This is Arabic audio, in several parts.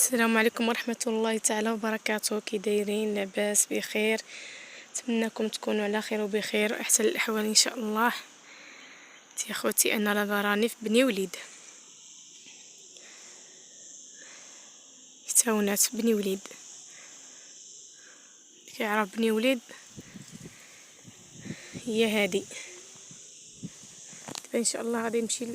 السلام عليكم ورحمة الله تعالى وبركاته. كي دايرين؟ لاباس بخير؟ نتمنىكم تكونوا على خير وبخير واحسن الاحوال ان شاء الله. يا خوتي انا راه راني في بني وليد، تاونات بني وليد. كيعرف بني وليد هي هادي. ان شاء الله غادي نمشي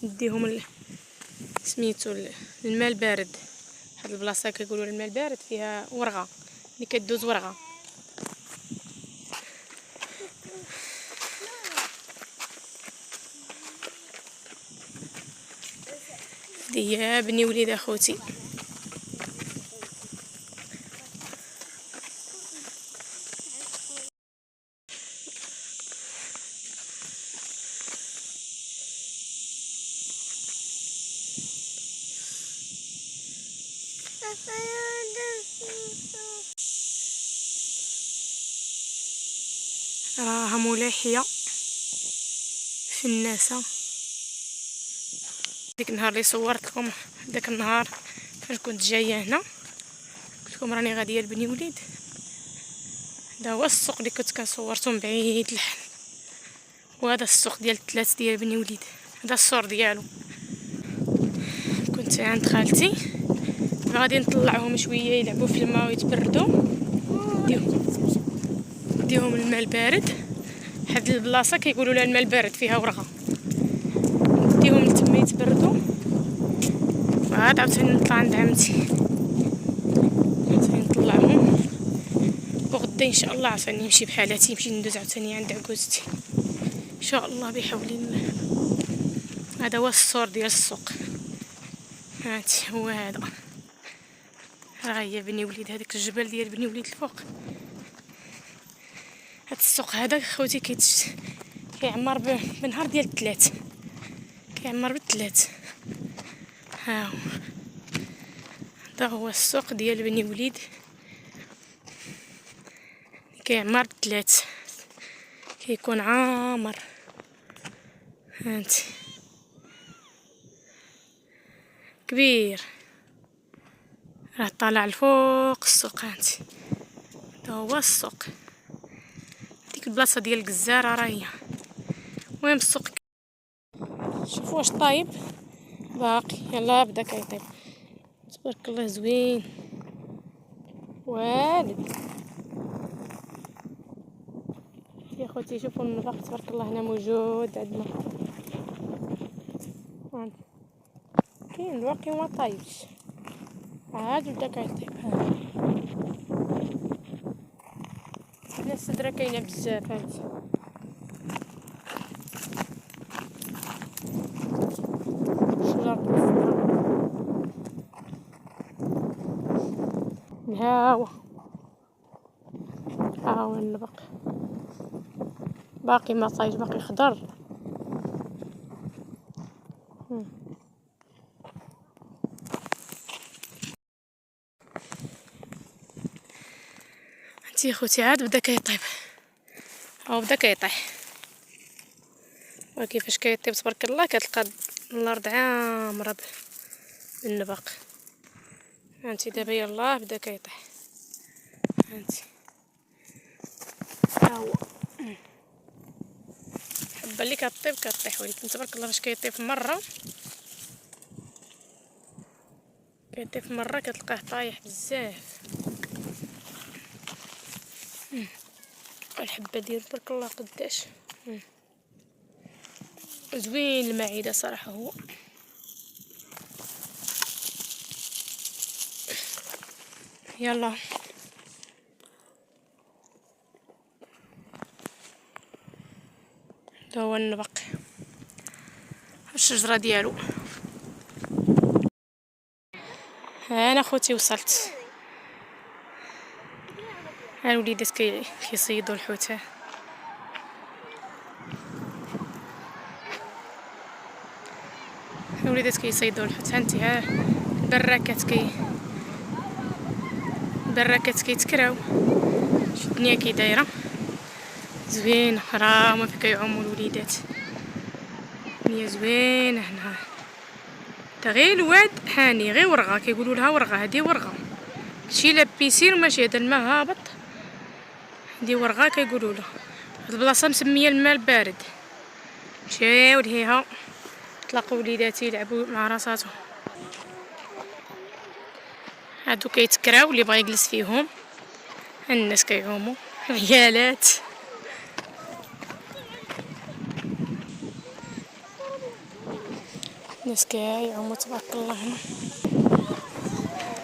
نديهم سميتو الماء البارد. هاد البلاصه كيقولوا الماء البارد فيها ورغه اللي كدوز ورغه. هي بني وليد اخوتي. راها ملاحية فناسة. ديك النهار اللي صورت لكم، داك النهار فاش كنت جايه هنا قلت لكم راني غاديه لبني وليد. هذا هو السوق اللي كنت كنصورته من بعيد الحل، وهذا السوق ديال الثلاث ديال بني وليد. هذا السور ديالو. كنت عند خالتي غادي نطلعهم شويه يلعبوا في الماء ويتبردوا. نديهم الماء البارد. هاد البلاصه كيقولوا لها الماء البارد فيها ورغه. نديهم لتما يتبردوا وعاد عاوتاني نطلع عند عمتي، عاوتاني نطلعهم وغدا ان شاء الله عاوتاني نمشي بحالاتي، نمشي ندوز عاوتاني عند عكوزتي ان شاء الله بحول الله. هذا هو السور ديال السوق. هاتي هو هذا، ها هي بني وليد. هذاك الجبل ديال بني وليد الفوق. هاد السوق هذا خوتي كيعمر بنهار ديال الثلاث، كيعمر بالثلاث. ها هذا هو السوق ديال بني وليد كيعمر بالثلاث، كيكون عامر. هانتي كبير، راه طالع الفوق السوق. هانتي هذا هو السوق. ديك البلاصه ديال الجزاره راه هي. المهم السوق شوفوا واش طايب باقي. يلا بدا كيطيب. تبارك الله زوين والد. يا خوتي شوفوا النفق تبارك الله هنا موجود عندنا. كاين الباقي ما طايبش، عاد بدا كيطيب. هنا السدره كاينه بزاف. هانتي الهاوة. ها هو النبق باقي ما طايش، باقي خضر. انتي خوتي عاد بدا كيطيب، او بدا كيطيح. وكيفاش كيطيب تبارك الله كتلقى الارض عامره بالنبق. هانتي دابا يلاه بدا كيطيح. هانتي ها هو الحبه اللي كطيب كطيح، ولكن تبارك الله فاش كيطيب مره كتلقاه طايح بزاف. الحبه ديال تبارك الله قداش زوين المعده صراحه. هو يلا هذا هو النبق، الشجره ديالو. انا خوتي وصلت. ها الوليدات كيصيدوا الحوت. الوليدات كيصيدوا الحوت. هانتي ها البراكات كيتكراو. شوف الدنيا كي دايره زوينه، راه هما فين كيعوموا الوليدات. الدنيا زوينه هنا. تا غير الواد هاني غير ورغه، كيقولوا لها ورغه، هذه ورغه شي لا بيسين ماشي، هذا الماء هابط، هذه ورغه كيقولوا لها. هاد البلاصه مسميه الماء البارد. مشاو لهيها تلاقوا وليداتي يلعبوا مع راساتهم. هادو كيتكراو اللي بغا يجلس فيهم، الناس كيعوموا عيالات. الناس كيعوموا تبارك الله.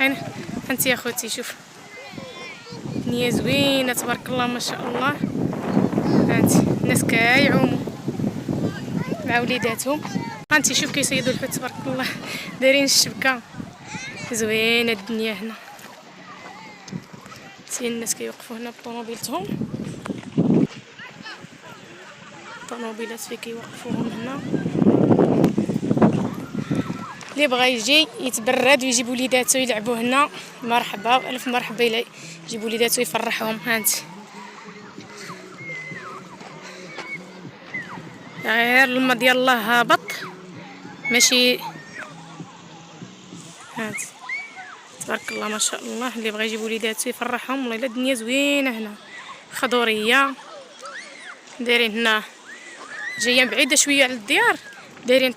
هنا انت يا خوتي شوف نيه زوينه تبارك الله ما شاء الله. هانت الناس كيعوموا مع وليداتهم. انت شوف كيصيدوا الحوت تبارك الله، دايرين الشبكه زوينه الدنيا هنا. تي الناس كيوقفوا هنا بطوموبيلتهم، الطوموبيلات فين كيوقفوهم هنا. اللي بغى يجي يتبرد ويجيب وليداتو يلعبوا هنا مرحبا الف مرحبا، يجيب وليداتو يفرحهم. هانت غير الماء ديال الله هابط ماشي. هانت تبارك الله ما شاء الله، اللي بغى يجيب وليداتو يفرحهم. والله الا الدنيا زوينه هنا، خضوريه دايرين هنا، جايه بعيده شويه على الديار، دايرين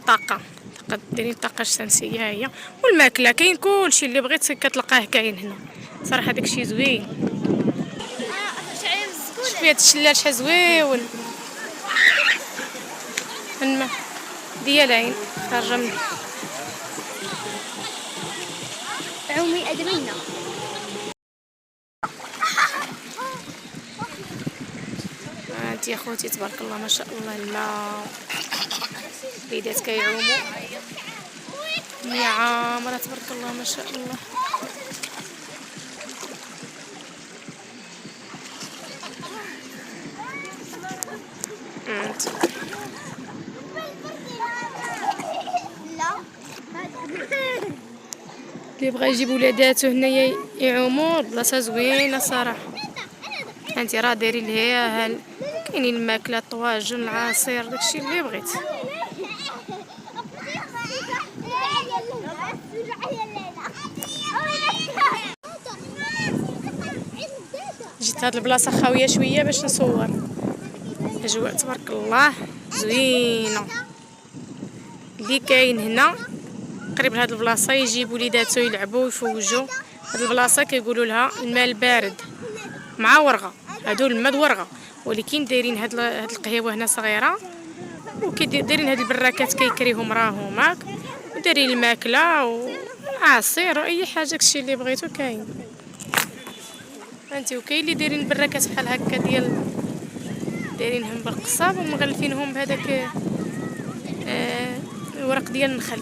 الطاقه الشمسيه هي، والماكله كاين كلشي اللي بغيت كتلقاه كاين هنا. صراحه داكشي زوين. شوفي هاد الشلال شحال زويون، الماء ديال العين خارجه من عمي ادرينا. هانت يا خوتي تبارك الله ما شاء الله، الماء وليدات كيعوموا، الدنيا عامره تبارك الله ما شاء الله. اللي بغى يجيب ولاداتو هنايا يعوموا، البلاصه زوينه صراحه. هانتي راه دايرين ليها كاينين الماكله، الطواجن، العصير، داكشي اللي بغيت. جيت هاد البلاصه خاويه شويه باش نصور، الاجواء تبارك الله زوينه. اللي كاين هنا قريب لهاد البلاصه يجيب وليداتو يلعبوا ويفوجوا. هاد البلاصه كيقولوا لها الماء البارد مع ورغه، هادو الماء ورغه، ولكن دايرين هاد القهيوه هنا صغيره، ودايرين هاد البراكات كيكريهم راهم هاك، ودايرين الماكله وعصير واي حاجه، داكشي اللي بغيتو كاين. انت وكاين اللي دايرين البراكات بحال هكا ديال دايرينهم بالقصاب ومغلفينهم بهذاك الورق ديال النخل.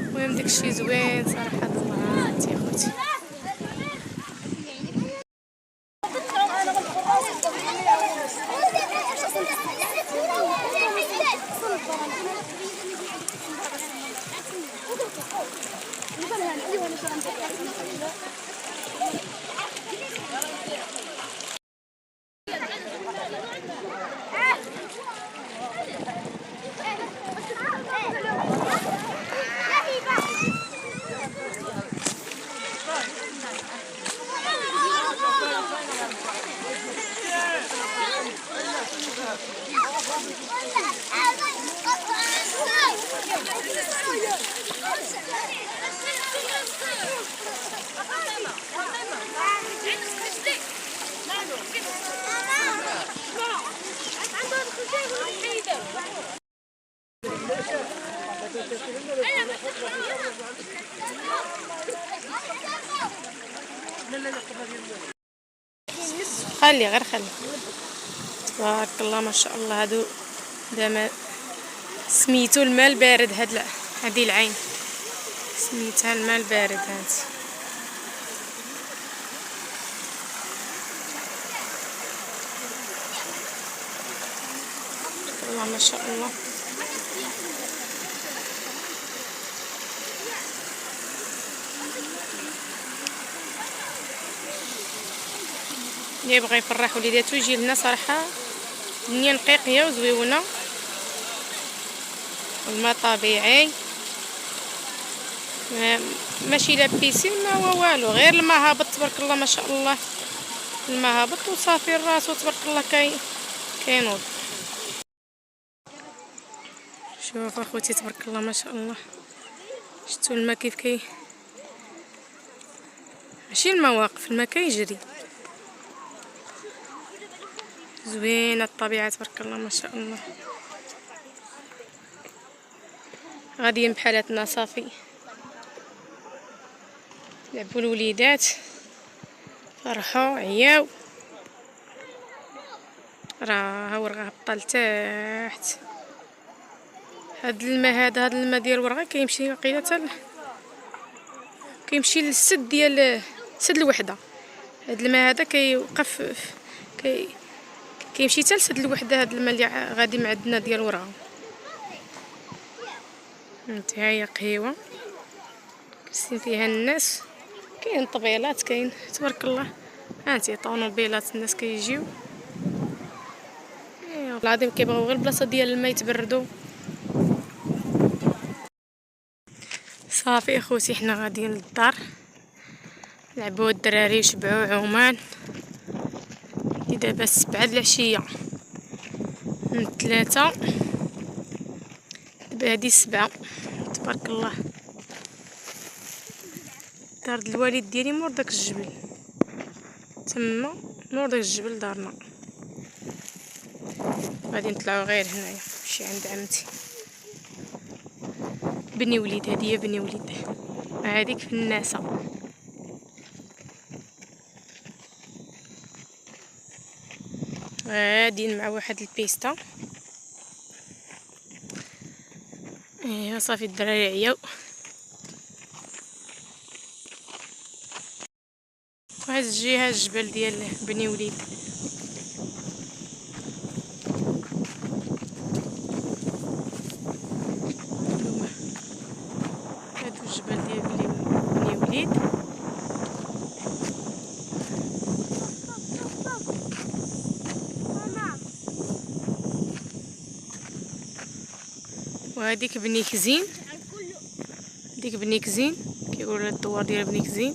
المهم داكشي زوين صراحه الله. انت يا خوتي خلي غير خلي تبارك الله ما شاء الله. هادو دابا سميتو الماء البارد، هادي العين سميتها الماء البارد. هانت الله ما شاء الله. اللي بغى يفرح وليداتو يجي لنا صراحه، الدنيا نقيقيه وزويونه، الماء طبيعي ماشي لا بيسين ما هو والو، غير الماء هابط تبارك الله ما شاء الله. الماء هابط وصافي راسو تبارك الله كينوض. شوف اخوتي تبارك الله ما شاء الله، شفتوا الماء كيف ماشي الماء واقف، الماء كيجري. زوينه الطبيعه تبارك الله ما شاء الله. غاديين بحالاتنا صافي، لعبوا الوليدات، فرحوا عياو. راه ورغا هبطا لتحت. هاد الماء ديال ورغا كيمشي وقيله كيمشي للسد ديال سد الوحده. هاد الماء هذا كيوقف كيمشي حتى لسد الوحده. هاد الماء اللي غادي معدنا ديال ورغا. ها هي قهيوه كاين فيها الناس، كاين طبيلات، كاين تبارك الله. هانتي طونوبيلات الناس كيجيو. ايوا العظيم كيبغيو غير البلاصه ديال الماء يتبردوا. صافي اخوتي حنا غاديين للدار. لعبوا الدراري شبعوا عومان. دابا 7 العشيه من 3. دابا هادي 7 تبارك الله. دار الوالد ديالي مور داك الجبل تما، مور داك الجبل دارنا. غادي نطلعوا غير هنايا نمشي عند عمتي بني وليد. هادي هي بني وليد، هاديك في الناسه. غاديين مع واحد البيستا. ايوا صافي الدراري عياو. وهاد الجهه الجبل ديال بني وليد. هادو الجبل ديال بني وليد. وهاديك بني كزين. ديك بني كزين كيقولوا الدوار ديال بني كزين.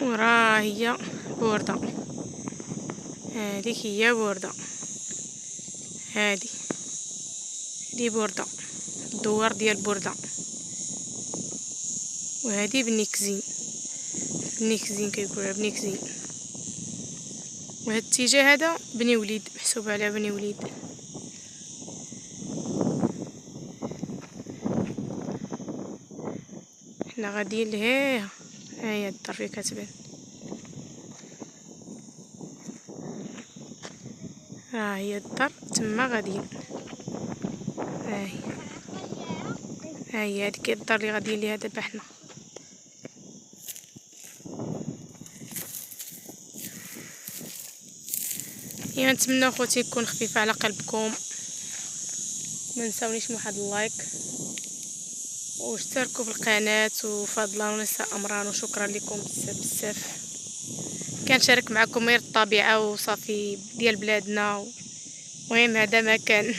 وراه هي بورده. هذيك هي بورده. هادي بورده، الدوار ديال بورده. وهادي بني كزين. بني كزين كيقولوا بني كزين. وهاد الاتجاه هذا بني وليد، محسوب على بني وليد. حنا غاديين لهيه. ها هي الدار فين كتبان. ها هي الدار تما غاديين. ها هي هذيك الدار اللي غاديين ليها دابا حنا. ايوا نتمنى اخوتي يكون خفيف على قلبكم. ما نساونيش من واحد اللايك واشتركوا في القناه، وفضلا ونساء امران. وشكرا لكم بزاف. كنشارك معكم غير الطبيعه وصافي ديال بلادنا. المهم هذا ما كان.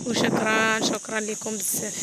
وشكرا لكم بزاف.